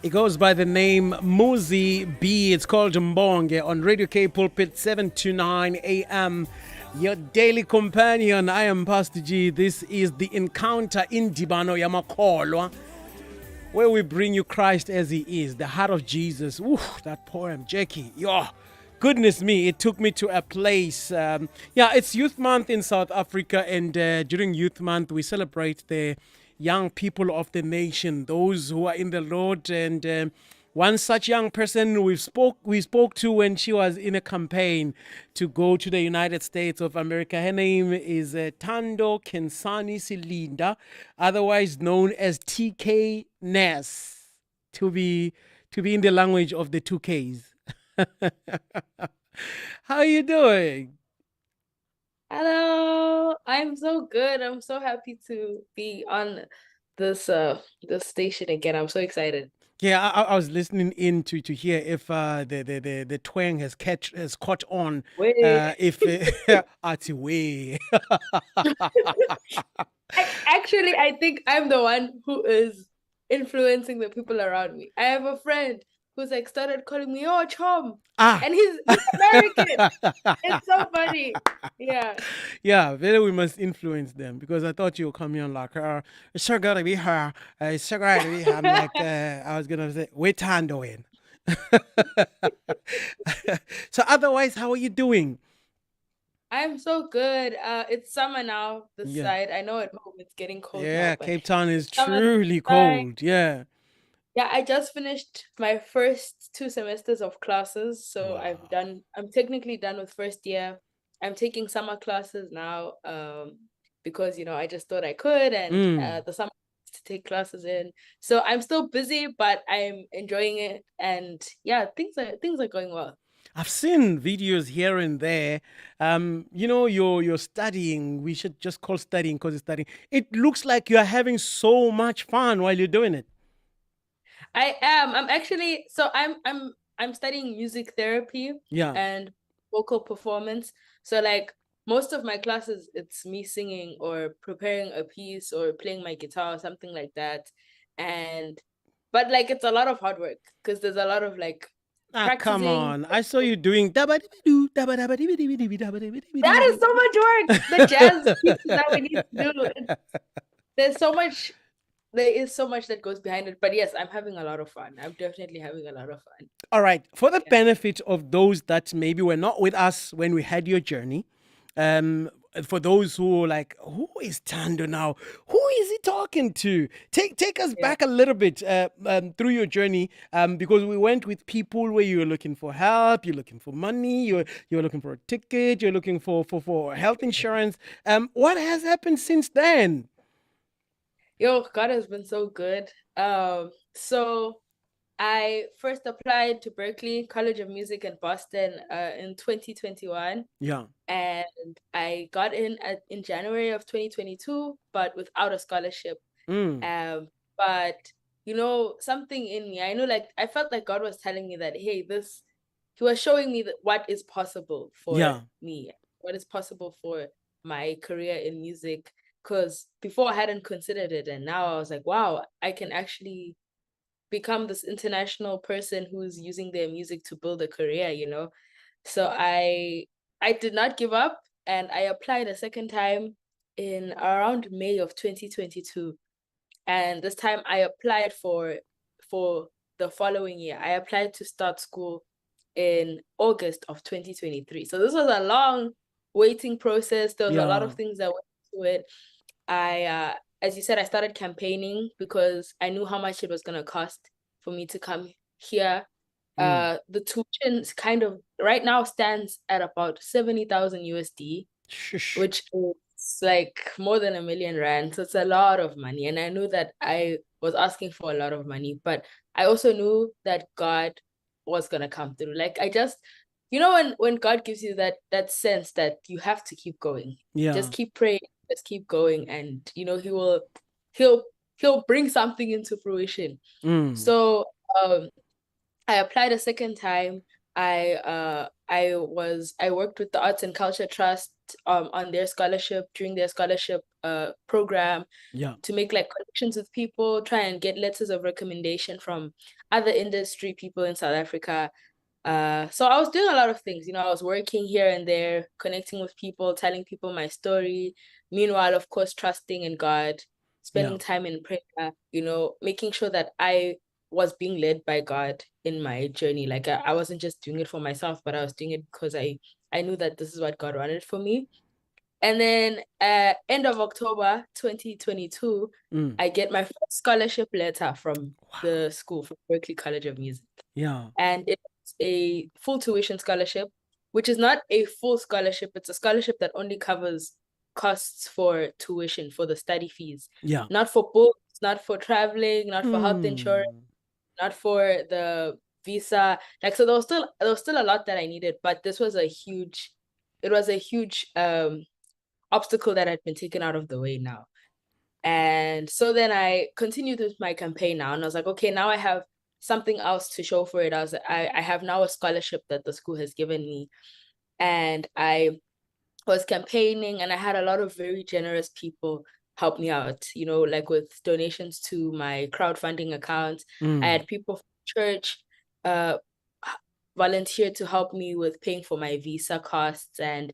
It goes by the name Muzi B. It's called Mbonge on Radio K Pulpit 7 to 9 a.m. Your daily companion. I am Pastor G. This is the Encounter in Dibano Yamakolwa, where we bring you Christ as He is, the heart of Jesus. Ooh, that poem, Jackie. Yo, goodness me, it took me to a place. It's Youth Month in South Africa, and during Youth Month, we celebrate the young people of the nation, those who are in the Lord. And one such young person we spoke to when she was in a campaign to go to the United States of America. Her name is THANDO Kensani Silinda, otherwise known as TK Ness, to be in the language of the two Ks. How are you doing? Hello, I'm so good. I'm so happy to be on this station again. I'm so excited. Yeah, I was listening in to hear if the twang has caught on. Wait. If Ati way. I think I'm the one who is influencing the people around me. I have a friend who's like started calling me, "Oh, chum," Ah. and he's American. It's so funny. Yeah. Yeah, really, we must influence them because I thought you were coming on like, it's sure gotta be her. It's sure gotta be her. I'm like, I was gonna say, wait, Tando in. So, otherwise, how are you doing? I'm so good. It's summer now, this Yeah, side. I know at home it's getting cold yeah, now, but Cape Town is summer this truly side. cold. Yeah. Yeah, I just finished my first 2 semesters of classes. So Wow. I'm technically done with first year. I'm taking summer classes now, because I just thought I could, and Mm. the summer to take classes in. So I'm still busy, but I'm enjoying it. And yeah, things are going well. I've seen videos here and there. You're studying. We should just call studying because it's studying. It looks like you're having so much fun while you're doing it. I am. I'm studying music therapy Yeah. and vocal performance. So like most of my classes, it's me singing or preparing a piece or playing my guitar or something like that. And but like it's a lot of hard work because there's a lot of like Ah, come practicing. on. I saw you doing dabba-dibba-doo, dabba-dabba-dibba-dibba-dibba, That is so much work. The jazz pieces that we need dabba-dabba-dibba-dibba-dibba. to do. There's so much there is so much that goes behind it. But yes, I'm having a lot of fun. I'm definitely having a lot of fun. All right. For the Yeah. benefit of those that maybe were not with us when we had your journey, um, for those who are like, who is Tando now? Who is he talking to? Take us Yeah. back a little bit through your journey, because we went with people where you were looking for help, you're looking for money, you're looking for a ticket, you're looking for health insurance. What has happened since then? Yo, God has been so good. So I first applied to Berklee College of Music in Boston in 2021, Yeah. and I got in January of 2022, but without a scholarship. Mm. But something in me, I knew like I felt like God was telling me that, hey, He was showing me that what is possible for Yeah. me, what is possible for my career in music. Because before I hadn't considered it, and now I was like, wow, I can actually become this international person who's using their music to build a career. So I did not give up, and I applied a second time in around May of 2022. And this time I applied for the following year. I applied to start school in August of 2023. So this was a long waiting process. There was a lot of Yeah. things that went into it. As you said, I started campaigning because I knew how much it was going to cost for me to come here. Mm. The tuition kind of right now stands at about 70,000 USD, Shush. which is like more than R1 million. So it's a lot of money. And I knew that I was asking for a lot of money, but I also knew that God was gonna come through. Like I just, when God gives you that sense that you have to keep going, just Yeah. keep praying, just keep going, and he'll he'll bring something into fruition. Mm. So I applied a second time. I worked with the Arts and Culture Trust on their scholarship, during their scholarship program, Yeah. to make like connections with people, try and get letters of recommendation from other industry people in South Africa. So I was doing a lot of things, I was working here and there, connecting with people, telling people my story. Meanwhile, of course, trusting in God, Yeah. spending time in prayer, making sure that I was being led by God in my journey. Like I wasn't just doing it for myself, but I was doing it because I knew that this is what God wanted for me. And then end of October 2022, Mm. I get my first scholarship letter from Wow. the school, from Berkeley College of Music. Yeah. And it's a full tuition scholarship, which is not a full scholarship. It's a scholarship that only covers costs for tuition, for the study fees, Yeah. not for books, not for traveling, not for health insurance, Hmm. not for the visa. Like, so there was still a lot that I needed, but this was a huge obstacle that had been taken out of the way now. And so then I continued with my campaign now, and I was like, okay, now I have something else to show for it. I have now a scholarship that the school has given me, and I was campaigning, and I had a lot of very generous people help me out, like with donations to my crowdfunding account. I Mm. had people from church uh volunteer to help me with paying for my visa costs, and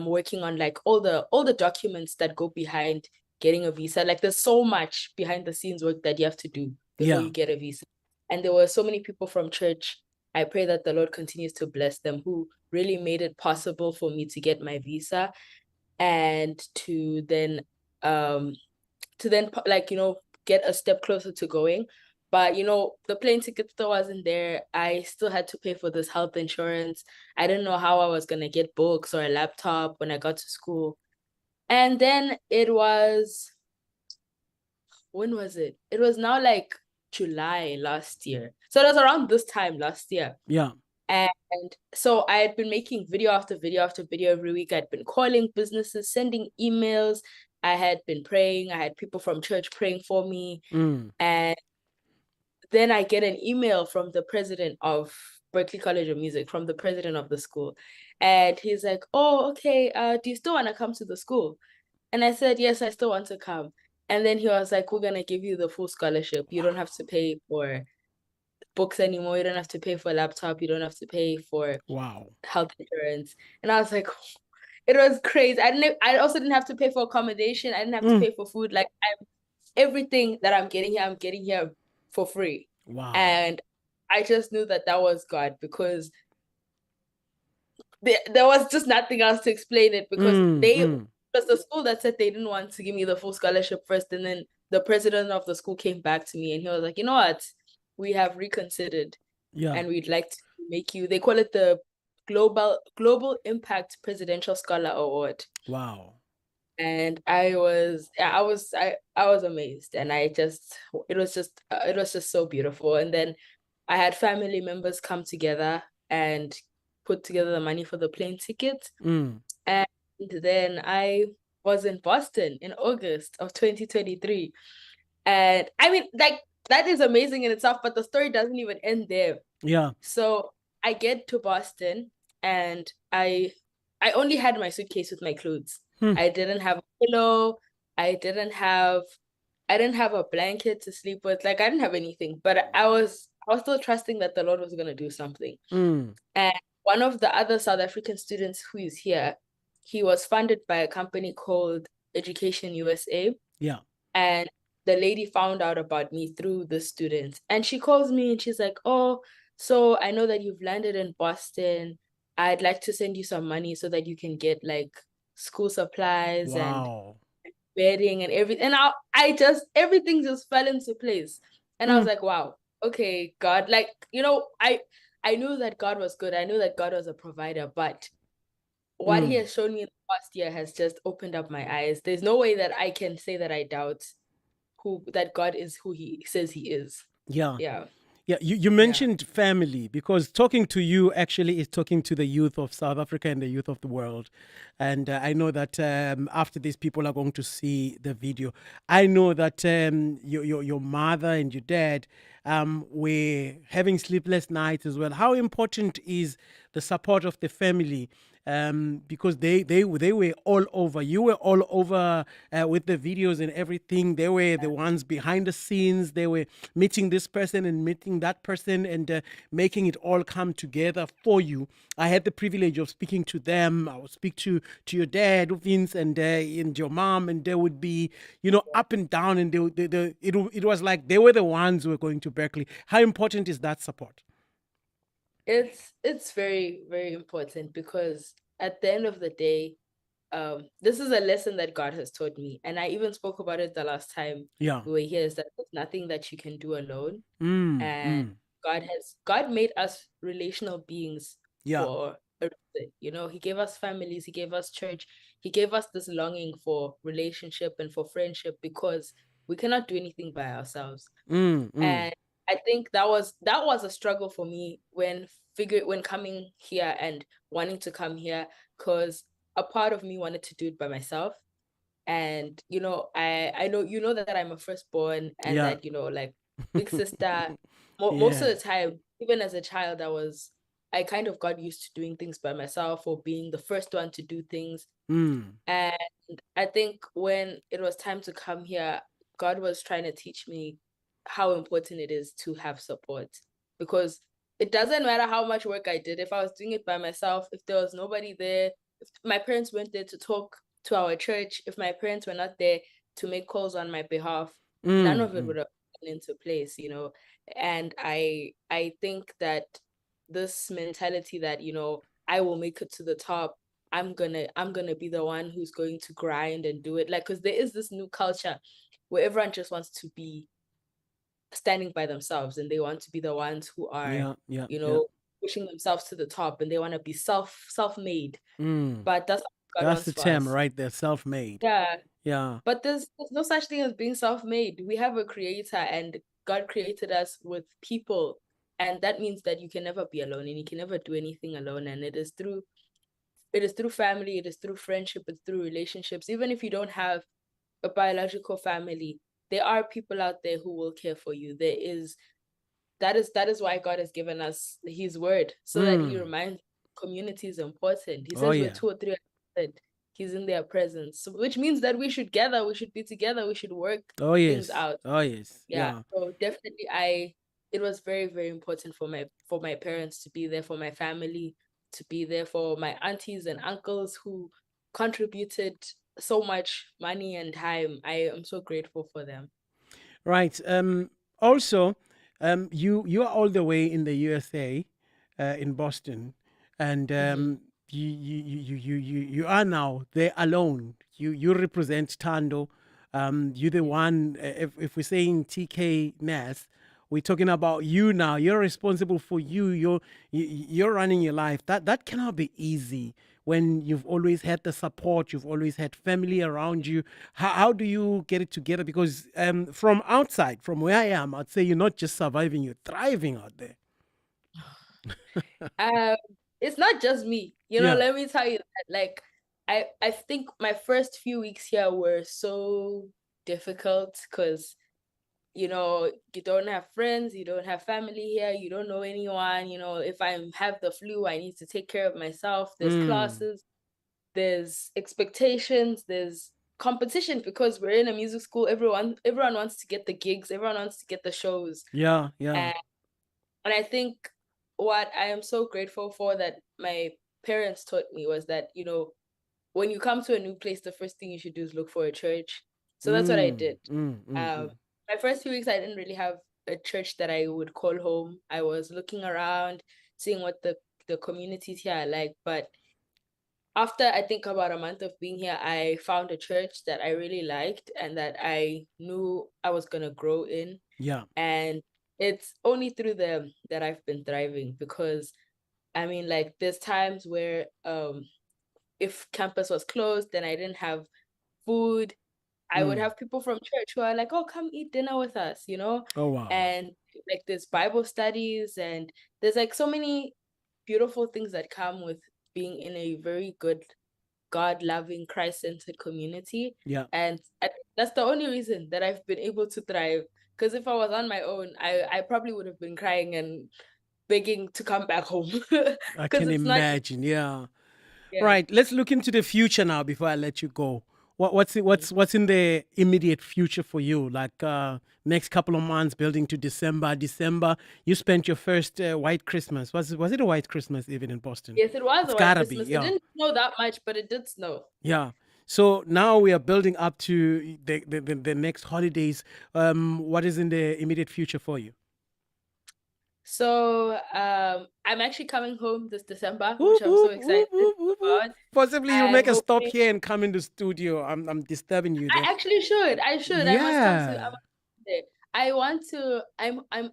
working on like all the documents that go behind getting a visa. Like there's so much behind the scenes work that you have to do before Yeah. you get a visa. And there were so many people from church. I pray that the Lord continues to bless them, who really made it possible for me to get my visa, and like get a step closer to going. But the plane ticket still wasn't there. I still had to pay for this health insurance. I didn't know how I was going to get books or a laptop when I got to school. And then when was it? It was now like July last year. So it was around this time last year. Yeah. And so I had been making video after video after video every week. I'd been calling businesses, sending emails. I had been praying. I had people from church praying for me. Mm. And then I get an email from the president of Berkeley College of Music, from the president of the school. And he's like, oh, okay, do you still want to come to the school? And I said, yes, I still want to come. And then he was like, we're going to give you the full scholarship. You don't have to pay for books anymore. You don't have to pay for a laptop. You don't have to pay for Wow. health insurance. And I was like, it was crazy. I also didn't have to pay for accommodation. I didn't have to Mm. pay for food. Like everything that I'm getting here for free. Wow. And I just knew that was God, because there was just nothing else to explain it, because it Mm. was the school that said they didn't want to give me the full scholarship first, and then the president of the school came back to me and he was like, you know what, we have reconsidered, Yeah. and we'd like to make you, they call it the global impact presidential scholar award. Wow. And I was amazed, and it was just so beautiful. And then I had family members come together and put together the money for the plane ticket. Mm. And then I was in Boston in August of 2023. And I mean, like, that is amazing in itself, but the story doesn't even end there. Yeah. So I get to Boston, and I only had my suitcase with my clothes. Hmm. I didn't have a pillow. I didn't have a blanket to sleep with. Like, I didn't have anything, but I was still trusting that the Lord was going to do something. Mm. And one of the other South African students who is here, he was funded by a company called Education USA. Yeah. And the lady found out about me through the students. And she calls me and she's like, oh, so I know that you've landed in Boston. I'd like to send you some money so that you can get like school supplies and Wow. bedding and everything. And everything just fell into place. And I was like, wow, okay, God, like, I knew that God was good. I knew that God was a provider, but what he has shown me in the past year has just opened up my eyes. There's no way that I can say that I doubt that God is who he says he is. Yeah. Yeah. Yeah, you Yeah. mentioned family because talking to you actually is talking to the youth of South Africa and the youth of the world. And I know that after this, people are going to see the video. I know that your mother and your dad were having sleepless nights as well. How important is the support of the family? Because they were all over. You were all over with the videos and everything. They were the ones behind the scenes. They were meeting this person and meeting that person and making it all come together for you. I had the privilege of speaking to them. I would speak to your dad, Vince, and your mom, and they would be, up and down, and it was like they were the ones who were going to Berkeley. How important is that support? It's very, very important because at the end of the day, this is a lesson that God has taught me. And I even spoke about it the last time Yeah. we were here, is that there's nothing that you can do alone. Mm, And mm. God made us relational beings Yeah. for a reason. He gave us families, he gave us church, he gave us this longing for relationship and for friendship because we cannot do anything by ourselves. Mm, mm. And I think that was a struggle for me when coming here and wanting to come here, because a part of me wanted to do it by myself. And I know that I'm a firstborn, and Yeah. that like big sister. Most of Yeah. the time, even as a child, I kind of got used to doing things by myself or being the first one to do things. Mm. And I think when it was time to come here, God was trying to teach me how important it is to have support, because it doesn't matter how much work I did. If I was doing it by myself, if there was nobody there, if my parents weren't there to talk to our church, if my parents were not there to make calls on my behalf, none Mm, of it mm. would have gone into place. And I think that this mentality that I will make it to the top, I'm gonna be the one who's going to grind and do it, like, because there is this new culture where everyone just wants to be standing by themselves, and they want to be the ones who are Yeah, yeah, you yeah. know pushing themselves to the top, and they want to be self-made. Mm. But that's not what God That's wants the for term us. right there, self-made. Yeah. Yeah. But there's no such thing as being self-made. We have a creator, and God created us with people, and that means that you can never be alone, and you can never do anything alone. And it is through family, it is through friendship, it's through relationships. Even if you don't have a biological family, there are people out there who will care for you. That is why God has given us his word, so that he Mm. reminds community is important. He Oh says, where yeah. two or three are gathered, he's in their presence. So, which means that we should gather, we should be together, we should work Oh things yes. out. Oh yes. Yeah. Yeah. So definitely it was very, very important for my parents to be there, for my family to be there, for my aunties and uncles who contributed so much money and time. I am so grateful for them. Right. Also, you are all the way in the USA, in Boston, and Hmm. you are now there alone. You represent Tando. You're the one. If we're saying TK Ness, we're talking about you now. You're responsible for you. You're running your life. That cannot be easy when you've always had the support, you've always had family around you. How do you get it together? Because from outside, from where I am, I'd say you're not just surviving, you're thriving out there. Um, it's not just me. Yeah. Let me tell you that. Like, I think my first few weeks here were so difficult because you don't have friends, you don't have family here, you don't know anyone. If I have the flu, I need to take care of myself. There's Mm. classes, there's expectations, there's competition, because we're in a music school. Everyone wants to get the gigs, everyone wants to get the shows. Yeah. Yeah. And I think what I am so grateful for that my parents taught me was that, when you come to a new place, the first thing you should do is look for a church. So that's what I Mm. did. Mm. Mm. Um, Mm. my first few weeks, I didn't really have a church that I would call home. I was looking around, seeing what the communities here are like. But after, I think, about a month of being here, I found a church that I really liked and that I knew I was gonna grow in. Yeah. And it's only through them that I've been thriving, because I mean, like, there's times where if campus was closed, then I didn't have food. I would Mm. have people from church who are like, "Oh, come eat dinner with us," Oh wow. and like there's Bible studies, and there's like so many beautiful things that come with being in a very good, God-loving, Christ-centered community. Yeah. And that's the only reason that I've been able to thrive. Because if I was on my own, I probably would have been crying and begging to come back home. I Because can it's not, imagine. Yeah. yeah. Right. Let's look into the future now before I let you go. What's in the immediate future for you? Like next couple of months, building to December. December, you spent your first white Christmas. Was it a white Christmas even in Boston? Yes, it was It's a white gotta be. Christmas. It Yeah. didn't snow that much, but it did snow. Yeah. So now we are building up to the next holidays. What is in the immediate future for you? So I'm actually coming home this December, which Whoop, I'm so whoop, excited whoop, whoop, whoop, whoop. about. Possibly you'll I'm make a stop hoping here and come in the studio. I'm disturbing you there. I actually should. I should. I must come to. I Yeah. must come there. I want to.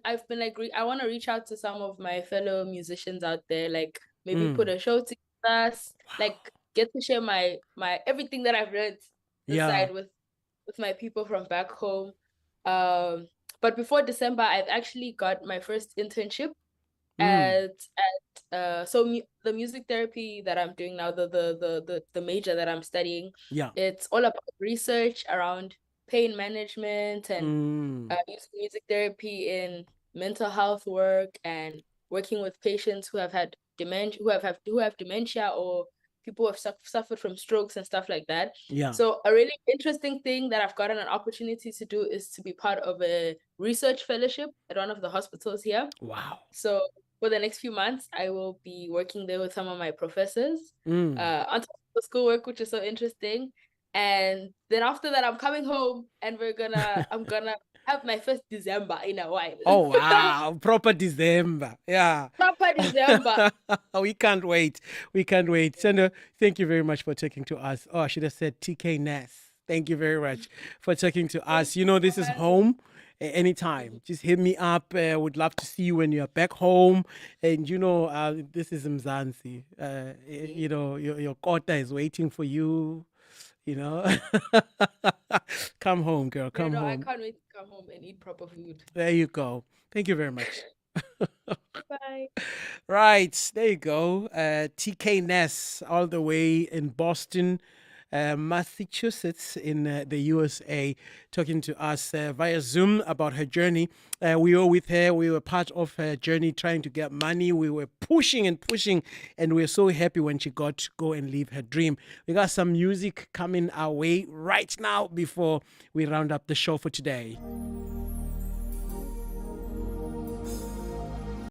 I've been like. I want to reach out to some of my fellow musicians out there. Like maybe put Mm. a show to us. Like Wow. get to share my everything that I've learned this Yeah. side with my people from back home. Um, but before December, I've actually got my first internship Mm. at the music therapy that I'm doing now, the major that I'm studying, Yeah. it's all about research around pain management and Mm. using music therapy in mental health work and working with patients who have had dementia, who have dementia, or people who have suffered from strokes and stuff like that. Yeah. So a really interesting thing that I've gotten an opportunity to do is to be part of a research fellowship at one of the hospitals here. Wow. So for the next few months, I will be working there with some of my professors Mm. on top of the schoolwork, which is so interesting. And then after that, I'm coming home, and I'm gonna have my first December in a while. Oh wow. Proper December. Yeah. Proper December. We can't wait. We can't wait. Sandra, thank you very much for talking to us. Oh, I should have said TK Ness. Thank you very much for talking to Thank us. You you know, for this is having home me. anytime. Just hit me up. Would love to see you when you're back home. And you know, this is Mzansi. You know, your kota is waiting for you. You know, come home, girl. You Come know, I home. can't wait to come home and eat proper food. There you go. Thank you very much. Bye. Right, there you go. TK Ness, all the way in Boston, Massachusetts, in the USA, talking to us via Zoom about her journey. We were with her. We were part of her journey trying to get money. We were pushing and pushing, and we were so happy when she got to go and live her dream. We got some music coming our way right now before we round up the show for today.